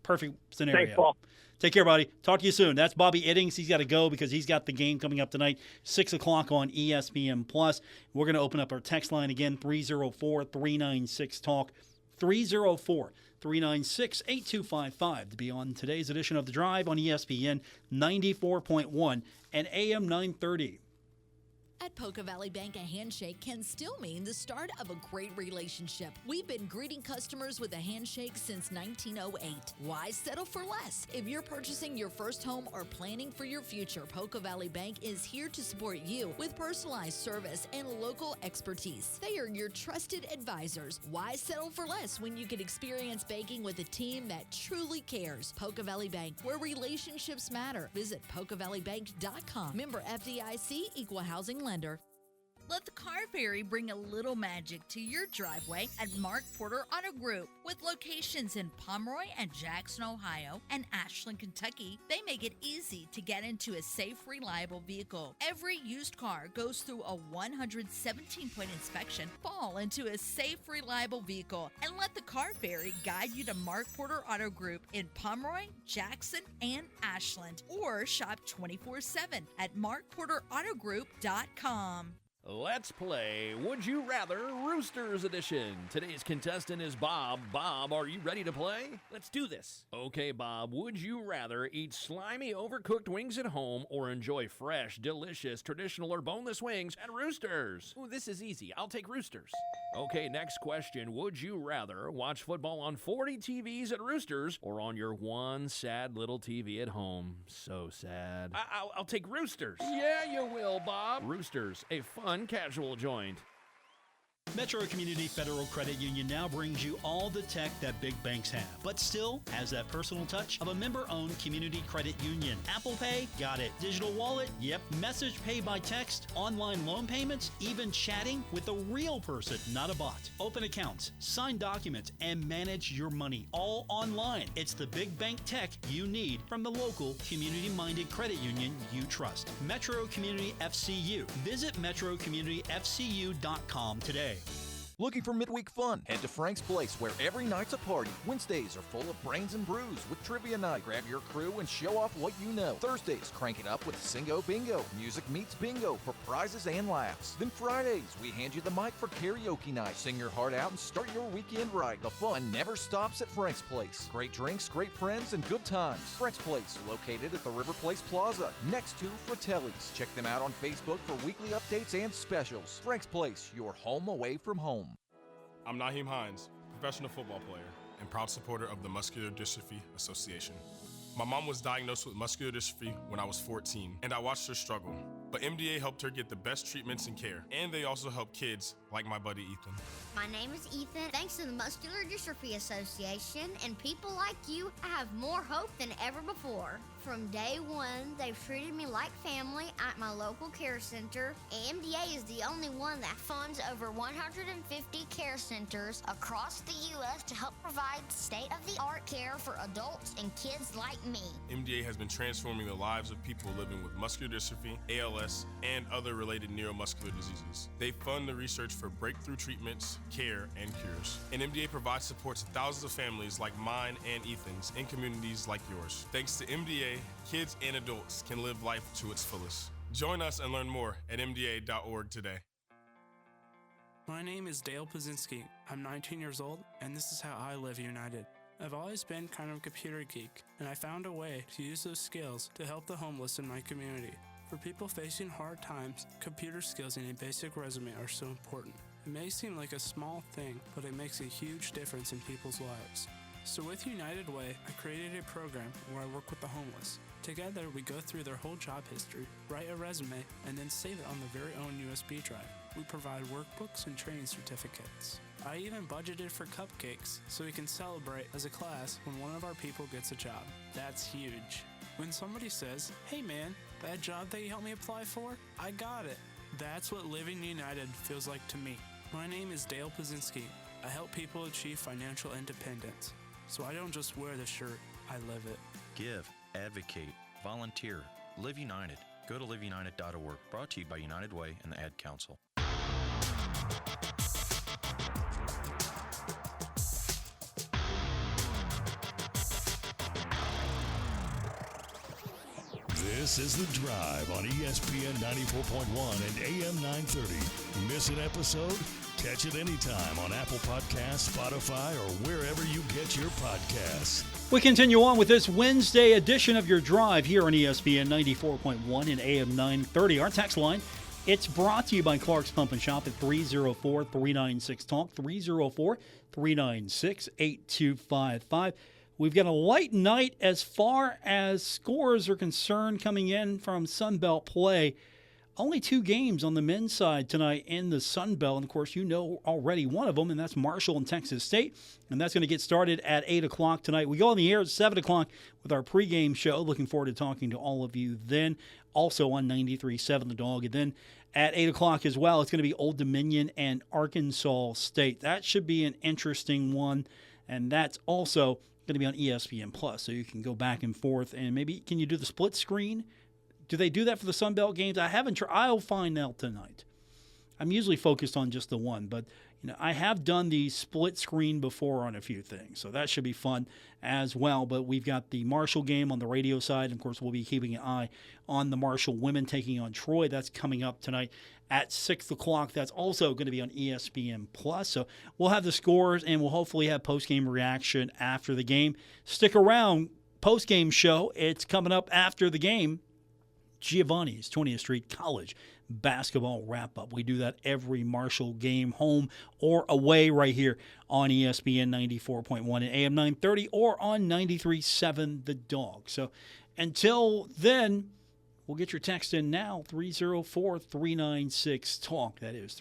Perfect scenario. Thanks, Paul. Take care, buddy. Talk to you soon. That's Bobby Iddings. He's got to go because he's got the game coming up tonight, 6 o'clock on ESPN+. We're going to open up our text line again, 304-396-TALK, 304-396-8255 to be on today's edition of The Drive on ESPN 94.1 and AM 930. At Poca Valley Bank, a handshake can still mean the start of a great relationship. We've been greeting customers with a handshake since 1908. Why settle for less? If you're purchasing your first home or planning for your future, Poca Valley Bank is here to support you with personalized service and local expertise. They are your trusted advisors. Why settle for less when you can experience banking with a team that truly cares? Poca Valley Bank, where relationships matter. Visit PocaValleyBank.com. Member FDIC, Equal Housing Lender. Let the Car Ferry bring a little magic to your driveway at Mark Porter Auto Group. With locations in Pomeroy and Jackson, Ohio, and Ashland, Kentucky, they make it easy to get into a safe, reliable vehicle. Every used car goes through a 117-point inspection, fall into a safe, reliable vehicle, and let the Car Ferry guide you to Mark Porter Auto Group in Pomeroy, Jackson, and Ashland, or shop 24/7 at markporterautogroup.com. Let's play Would You Rather Roosters Edition. Today's contestant is Bob. Bob, are you ready to play? Let's do this. Okay, Bob, would you rather eat slimy, overcooked wings at home or enjoy fresh, delicious, traditional, or boneless wings at Roosters? Ooh, this is easy. I'll take Roosters. Okay, next question. Would you rather watch football on 40 TVs at Roosters or on your one sad little TV at home? So sad. I'll take Roosters. Yeah, you will, Bob. Roosters, a fun casual joint. Metro Community Federal Credit Union now brings you all the tech that big banks have, but still has that personal touch of a member-owned community credit union. Apple Pay? Got it. Digital wallet? Yep. Message pay by text, online loan payments, even chatting with a real person, not a bot. Open accounts, sign documents, and manage your money all online. It's the big bank tech you need from the local community-minded credit union you trust. Metro Community FCU. Visit metrocommunityfcu.com today. Looking for midweek fun? Head to Frank's Place, where every night's a party. Wednesdays are full of brains and brews with trivia night. Grab your crew and show off what you know. Thursdays, crank it up with Singo Bingo. Music meets bingo for prizes and laughs. Then Fridays, we hand you the mic for karaoke night. Sing your heart out and start your weekend right. The fun never stops at Frank's Place. Great drinks, great friends, and good times. Frank's Place, located at the River Place Plaza, next to Fratelli's. Check them out on Facebook for weekly updates and specials. Frank's Place, your home away from home. I'm Naheem Hines, professional football player and proud supporter of the Muscular Dystrophy Association. My mom was diagnosed with muscular dystrophy when I was 14, and I watched her struggle. But MDA helped her get the best treatments and care, and they also help kids like my buddy Ethan. My name is Ethan. Thanks to the Muscular Dystrophy Association and people like you, I have more hope than ever before. From day one, they've treated me like family at my local care center. MDA is the only one that funds over 150 care centers across the U.S. to help provide state-of-the-art care for adults and kids like me. MDA has been transforming the lives of people living with muscular dystrophy, ALS, and other related neuromuscular diseases. They fund the research for breakthrough treatments, care, and cures. And MDA provides support to thousands of families like mine and Ethan's in communities like yours. Thanks to MDA, kids and adults can live life to its fullest. Join us and learn more at mda.org today. My name is Dale Pazinski. I'm 19 years old, and this is how I live united. I've always been kind of a computer geek, and I found a way to use those skills to help the homeless in my community. For people facing hard times, computer skills and a basic resume are so important. It may seem like a small thing, but it makes a huge difference in people's lives. So with United Way, I created a program where I work with the homeless. Together, we go through their whole job history, write a resume, and then save it on their very own USB drive. We provide workbooks and training certificates. I even budgeted for cupcakes so we can celebrate as a class when one of our people gets a job. That's huge. When somebody says, "Hey man, that job that you helped me apply for, I got it." That's what living united feels like to me. My name is Dale Pazinski. I help people achieve financial independence. So I don't just wear the shirt, I live it. Give, advocate, volunteer, Live United. Go to liveunited.org. Brought to you by United Way and the Ad Council. This is The Drive on ESPN 94.1 and AM 930. Miss an episode? Catch it anytime on Apple Podcasts, Spotify, or wherever you get your podcasts. We continue on with this Wednesday edition of Your Drive here on ESPN 94.1 and AM 930. Our text line, it's brought to you by Clark's Pump and Shop at 304-396-TALK, 304-396-8255. We've got a light night as far as scores are concerned coming in from Sunbelt play. Only 2 games on the men's side tonight in the Sunbelt. And, of course, you know already one of them, and that's Marshall and Texas State. And that's going to get started at 8 o'clock tonight. We go on the air at 7 o'clock with our pregame show. Looking forward to talking to all of you then. Also on 93.7 The Dog. And then at 8 o'clock as well, it's going to be Old Dominion and Arkansas State. That should be an interesting one. And that's also going to be on ESPN Plus, so you can go back and forth. And maybe, can you do the split screen? Do they do that for the Sunbelt games? I haven't tried. I'll find out tonight. I'm usually focused on just the one, but I have done the split screen before on a few things, so that should be fun as well. But we've got the Marshall game on the radio side. And of course, we'll be keeping an eye on the Marshall women taking on Troy. That's coming up tonight at 6 o'clock. That's also going to be on ESPN+. So we'll have the scores, and we'll hopefully have post-game reaction after the game. Stick around. Post-game show. It's coming up after the game. Giovanni's 20th Street College basketball wrap-up. We do that every Marshall game, home or away, right here on ESPN 94.1 and AM 930 or on 93.7 The Dog. So until then, we'll get your text in now, 304-396-TALK. That is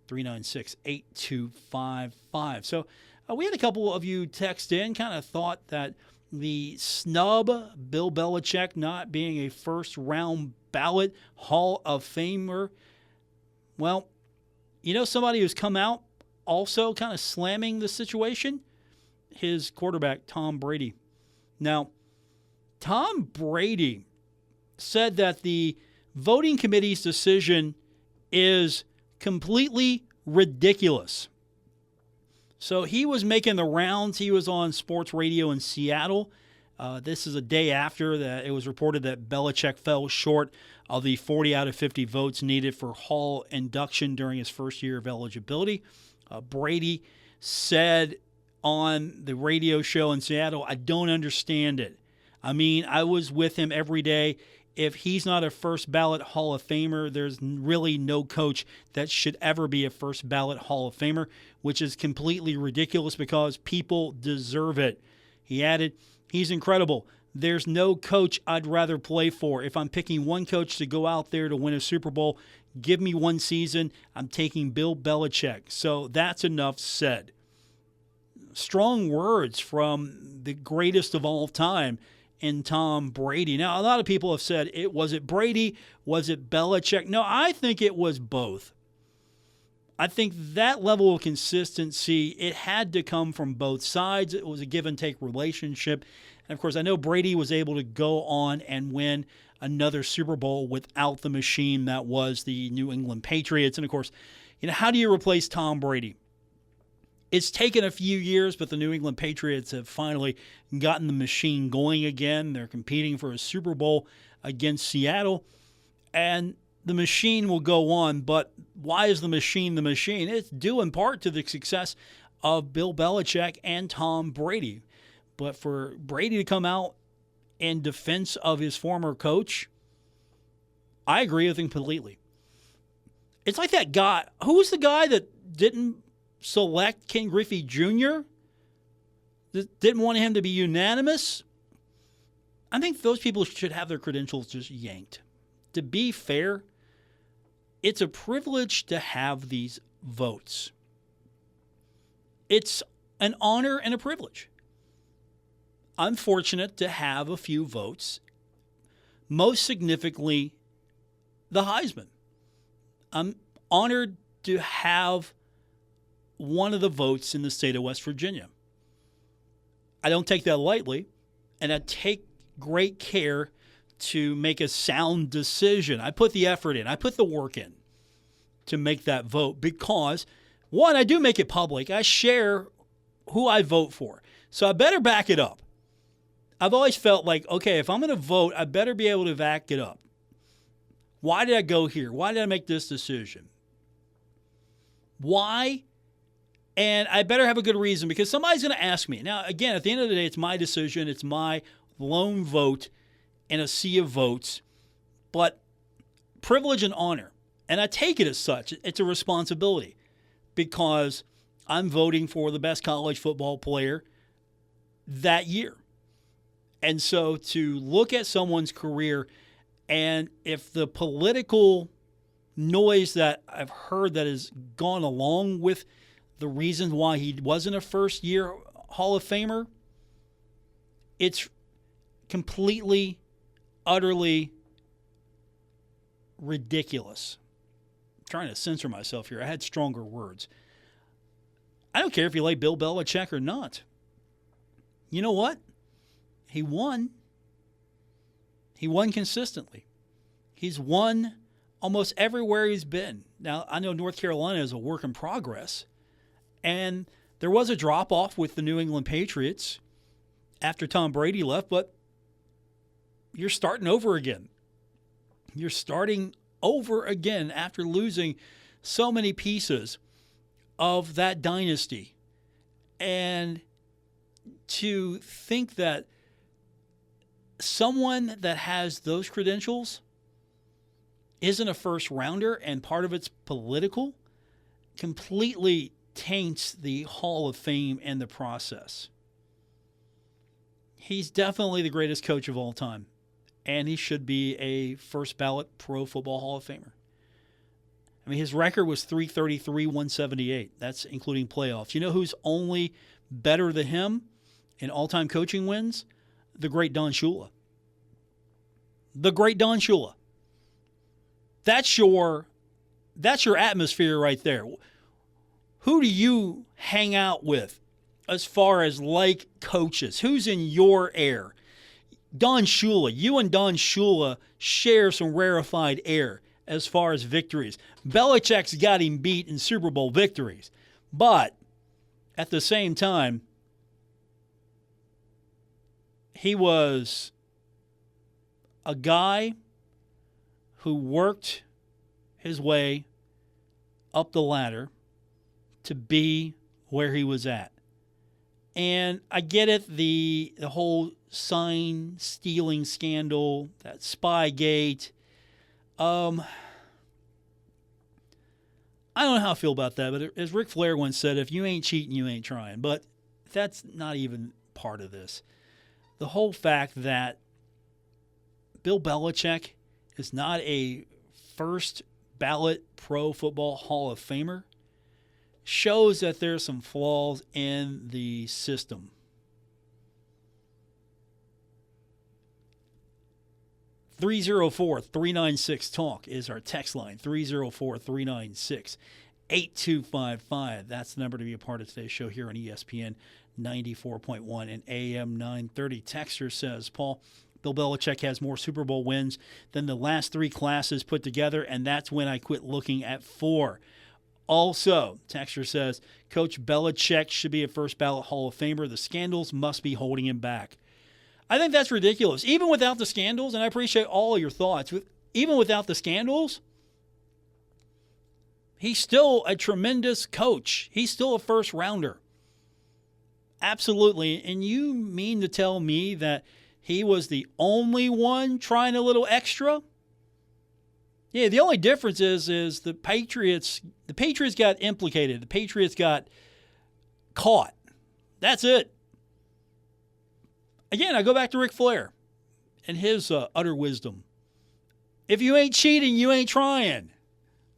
304-396-8255. So we had a couple of you text in, kind of thought that the snub, Bill Belichick not being a first-round ballot Hall of Famer. Well, somebody who's come out also kind of slamming the situation? His quarterback, Tom Brady. Now, Tom Brady said that the voting committee's decision is completely ridiculous. So he was making the rounds. He was on sports radio in Seattle. This is a day after that it was reported that Belichick fell short of the 40 out of 50 votes needed for Hall induction during his first year of eligibility. Brady said on the radio show in Seattle, "I don't understand it. I mean, I was with him every day. If he's not a first ballot Hall of Famer, there's really no coach that should ever be a first ballot Hall of Famer," which is completely ridiculous because people deserve it. He added, "He's incredible. There's no coach I'd rather play for. If I'm picking one coach to go out there to win a Super Bowl, give me one season. I'm taking Bill Belichick." So that's enough said. Strong words from the greatest of all time in Tom Brady. Now, a lot of people have said, was it Brady? Was it Belichick? No, I think it was both. I think that level of consistency, it had to come from both sides. It was a give-and-take relationship. And, of course, I know Brady was able to go on and win another Super Bowl without the machine that was the New England Patriots. And, of course, how do you replace Tom Brady? It's taken a few years, but the New England Patriots have finally gotten the machine going again. They're competing for a Super Bowl against Seattle, and the machine will go on. But why is the machine the machine? It's due in part to the success of Bill Belichick and Tom Brady. But for Brady to come out in defense of his former coach, I agree with him completely. It's like that guy. Who was the guy that didn't select Ken Griffey Jr.? Didn't want him to be unanimous? I think those people should have their credentials just yanked. To be fair, it's a privilege to have these votes. It's an honor and a privilege. I'm fortunate to have a few votes, most significantly the Heisman. I'm honored to have one of the votes in the state of West Virginia. I don't take that lightly, and I take great care to make a sound decision. I put the effort in. I put the work in to make that vote because, one, I do make it public. I share who I vote for. So I better back it up. I've always felt like, okay, if I'm going to vote, I better be able to back it up. Why did I go here? Why did I make this decision? Why? And I better have a good reason because somebody's going to ask me. Now, again, at the end of the day, it's my decision. It's my lone vote in a sea of votes. But privilege and honor. And I take it as such. It's a responsibility because I'm voting for the best college football player that year. And so to look at someone's career, and if the political noise that I've heard that has gone along with the reasons why he wasn't a first-year Hall of Famer, it's completely, utterly ridiculous. I'm trying to censor myself here. I had stronger words. I don't care if you like Bill Belichick or not. You know what? He won. He won consistently. He's won almost everywhere he's been. Now, I know North Carolina is a work in progress, and there was a drop-off with the New England Patriots after Tom Brady left, but you're starting over again. You're starting over again after losing so many pieces of that dynasty. And to think that someone that has those credentials isn't a first rounder and part of it's political completely taints the Hall of Fame and the process. He's definitely the greatest coach of all time, and he should be a first ballot Pro Football Hall of Famer. I mean, his record was 333, 178. That's including playoffs. You know who's only better than him in all-time coaching wins? The great Don Shula. The great Don Shula. That's your atmosphere right there. Who do you hang out with as far as like coaches? Who's in your air? Don Shula. You and Don Shula share some rarefied air as far as victories. Belichick's got him beat in Super Bowl victories. But at the same time, he was a guy who worked his way up the ladder to be where he was at. And I get it, the whole sign stealing scandal, that Spygate. I don't know how I feel about that, but as Ric Flair once said, if you ain't cheating, you ain't trying. But that's not even part of this. The whole fact that Bill Belichick is not a first ballot Pro Football Hall of Famer shows that there's some flaws in the system. (304-396-TALK) is our text line. 304-396-8255. That's the number to be a part of today's show here on ESPN 94.1 and AM 930. Texter says, Paul, Bill Belichick has more Super Bowl wins than the last three classes put together, and that's when I quit looking at 4. Also, Texter says, Coach Belichick should be a first ballot Hall of Famer. The scandals must be holding him back. I think that's ridiculous. Even without the scandals, and I appreciate all of your thoughts, even without the scandals, he's still a tremendous coach. He's still a first rounder. Absolutely. And you mean to tell me that he was the only one trying a little extra? Yeah, the only difference is the Patriots got implicated. The Patriots got caught. That's it. Again, I go back to Ric Flair and his utter wisdom. If you ain't cheating, you ain't trying.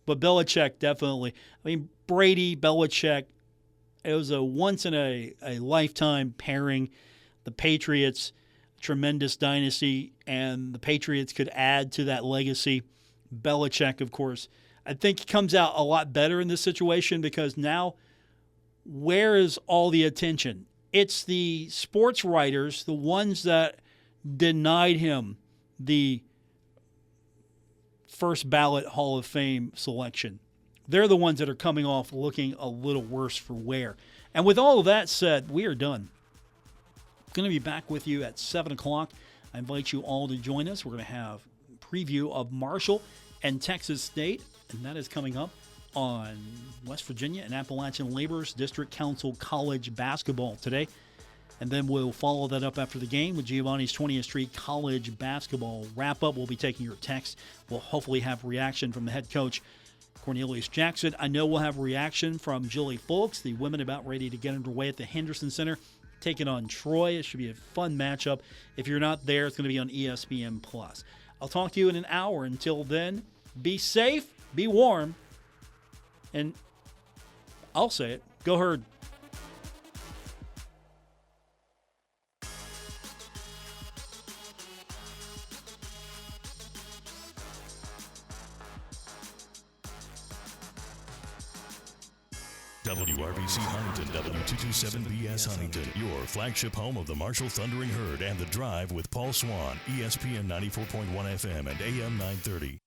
But Belichick definitely. I mean, Brady, Belichick, it was a once-in-a-lifetime pairing. The Patriots, tremendous dynasty, and the Patriots could add to that legacy. Belichick, of course, I think he comes out a lot better in this situation because now where is all the attention? It's the sports writers, the ones that denied him the first ballot Hall of Fame selection. They're the ones that are coming off looking a little worse for wear. And with all of that said, we are done. Going to be back with you at 7 o'clock. I invite you all to join us. We're going to have a preview of Marshall and Texas State, and that is coming up on West Virginia and Appalachian Laborers District Council College basketball today. And then we'll follow that up after the game with Giovanni's 20th Street College basketball wrap-up. We'll be taking your text. We'll hopefully have reaction from the head coach, Cornelius Jackson. I know we'll have reaction from Julie Folks, the women about ready to get underway at the Henderson Center, taking on Troy. It should be a fun matchup. If you're not there, it's going to be on ESPN+. I'll talk to you in an hour. Until then, be safe, be warm, and I'll say it, go Herd. WRBC Huntington, W227BS Huntington, your flagship home of the Marshall Thundering Herd and The Drive with Paul Swann, ESPN 94.1 FM and AM 930.